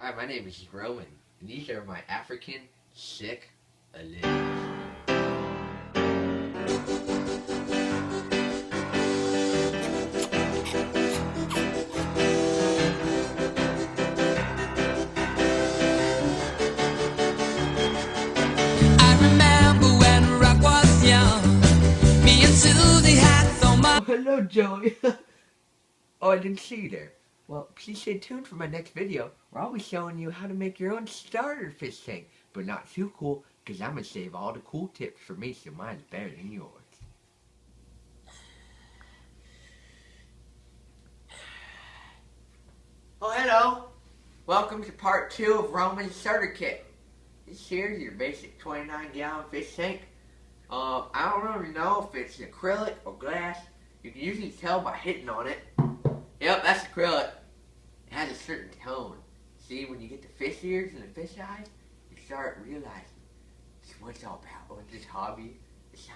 Hi, my name is Rowan, and these are my African cichlids. Oh, hello, Joey. Oh, I didn't see you there. Well, please stay tuned for my next video, where I'll be showing you how to make your own starter fish tank, but not too cool, because I'm going to save all the cool tips for me so mine's better than yours. Oh, hello. Welcome to part 2 of Roman's starter kit. This here is your basic 29-gallon fish tank. I don't really know if it's acrylic or glass. You can usually tell by hitting on it. Yep, that's acrylic. It has a certain tone. See, when you get the fish ears and the fish eyes, you start realizing it's what it's all about. With this hobby, it's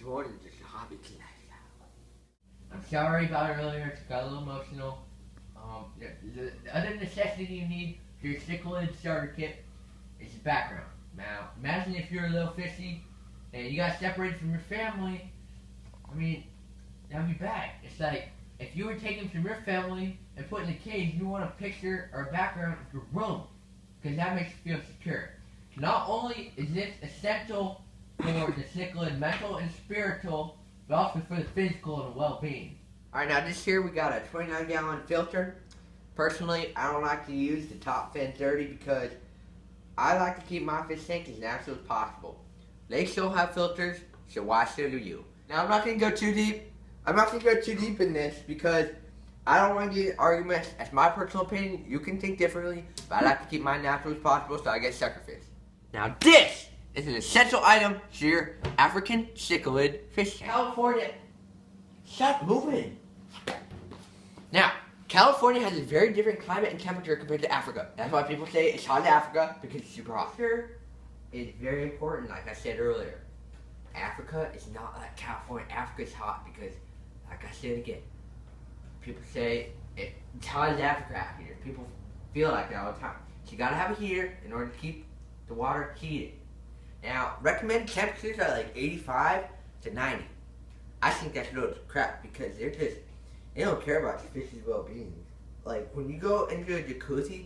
more than just a hobby, it's a lifestyle. I'm sorry about it earlier, it got a little emotional. The other necessity you need for your Cichlid starter kit is the background. Now, imagine if you're a little fishy and you got separated from your family. I mean, that would be bad. It's like if you were taken from your family and put in a cage, you want a picture or a background of your room, because that makes you feel secure. Not only is this essential for the Cichlid mental and spiritual, but also for the physical and well-being. Alright, now this here we got a 29-gallon filter. Personally, I don't like to use the top fin 30 because I like to keep my fish tank as natural as possible. They still have filters, so why should you? Now I'm not going to go too deep. I'm not going to go too deep in this because I don't want to get arguments. That's my personal opinion. You can think differently, but I like to keep mine natural as possible so I get sucker fish. Now this is an essential item to your African cichlid fish tank. California, stop moving. Now, California has a very different climate and temperature compared to Africa. That's why people say it's hot in Africa, because it's super hot. Here is very important, like I said earlier. Africa is not like California. Africa is hot because, like I said again, people say it's hot as Africa out here. People feel like that all the time. So you gotta have a heater in order to keep the water heated. Now, recommended temperatures are like 85 to 90. I think that's a little crap because they don't care about the fish's well-being. Like, when you go into a jacuzzi,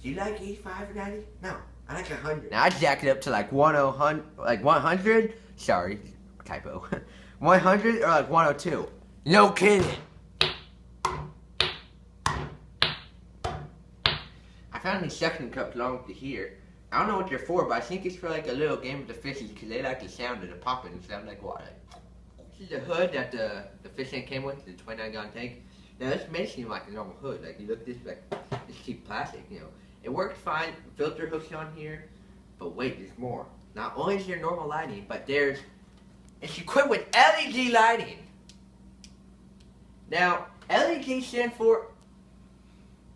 do you like 85 or 90? No, I like 100. Now, I jack it up to like 100. Sorry, typo. 100 or like 102. No kidding. I found these suction cups along with the heater. I don't know what they're for, but I think it's for like a little game with the fishes because they like the sound of the popping and sound like water. This is the hood that the fish tank came with, the 29-gallon tank. Now this may seem like a normal hood. Like you look at this, like it's cheap plastic, you know. It works fine. Filter hooks on here, but wait, there's more. Not only is there normal lighting, but it's equipped with LED lighting. Now, LED stands for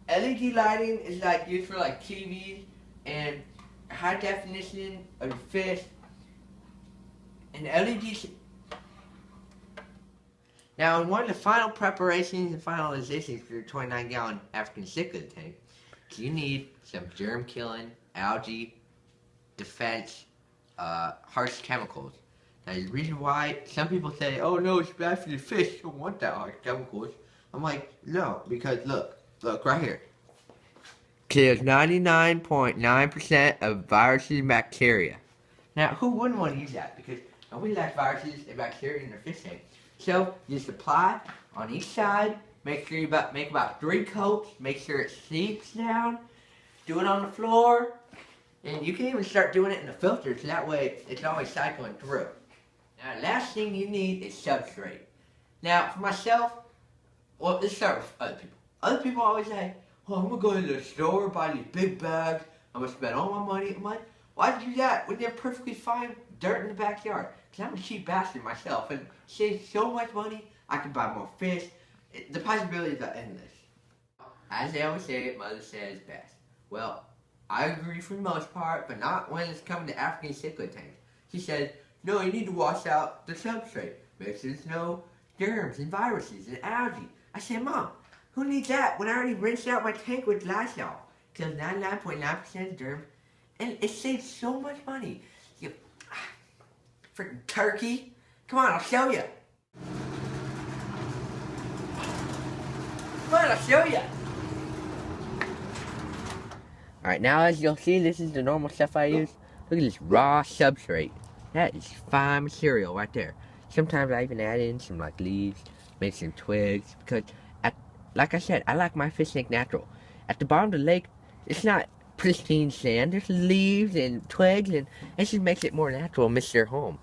LED lighting is like used for like TVs and high definition of the fish. And LED. Now, in one of the final preparations and finalizations for your 29-gallon African cichlid tank, you need some germ-killing, algae, defense, harsh chemicals. Now, the reason why some people say, oh no, it's bad for the fish, you don't want that harsh chemicals. I'm like, no, because look right here. Kills 99.9% of viruses and bacteria. Now, who wouldn't want to use that? Because nobody likes viruses and bacteria in their fish tank. So, you supply on each side, make sure you make about 3 coats, make sure it seeps down, do it on the floor, and you can even start doing it in the filters, so that way it's always cycling through. Now, the last thing you need is substrate. Now, for myself, well, let's start with other people. Other people always say, oh, I'm going to go to the store, buy these big bags, I'm going to spend all my money. I'm like, why do that when you have perfectly fine dirt in the backyard? Because I'm a cheap bastard myself and save so much money, I can buy more fish. The possibilities are endless. As they always say, mother says best. Well, I agree for the most part, but not when it's coming to African cichlid tanks. She says, no, you need to wash out the substrate. Make sure there's no germs and viruses and algae. I said, Mom, who needs that when I already rinsed out my tank with Lysol? kills 99.9% of germs, and it saves so much money. You freaking turkey. Come on, I'll show you. Come on, I'll show you. Alright, now as you'll see, this is the normal stuff I use. Look at this raw substrate. That is fine material right there. Sometimes I even add in some like leaves, maybe some twigs, because like I said, I like my fish tank natural. At the bottom of the lake, it's not pristine sand. There's leaves and twigs, and it just makes it more natural and makes your home.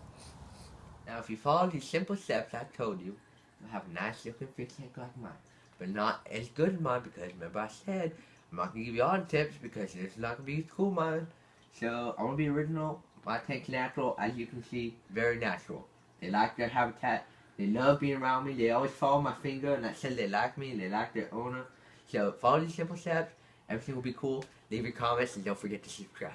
Now, if you follow these simple steps I told you, you'll have a nice looking fish tank like mine. But not as good as mine, because remember I said, I'm not going to give you all the tips because it's not going to be as cool mine. So, I want to be original. My tank's natural, as you can see, very natural. They like their habitat. They love being around me. They always follow my finger, and that says they like me and they like their owner. So, follow these simple steps. Everything will be cool. Leave your comments and don't forget to subscribe.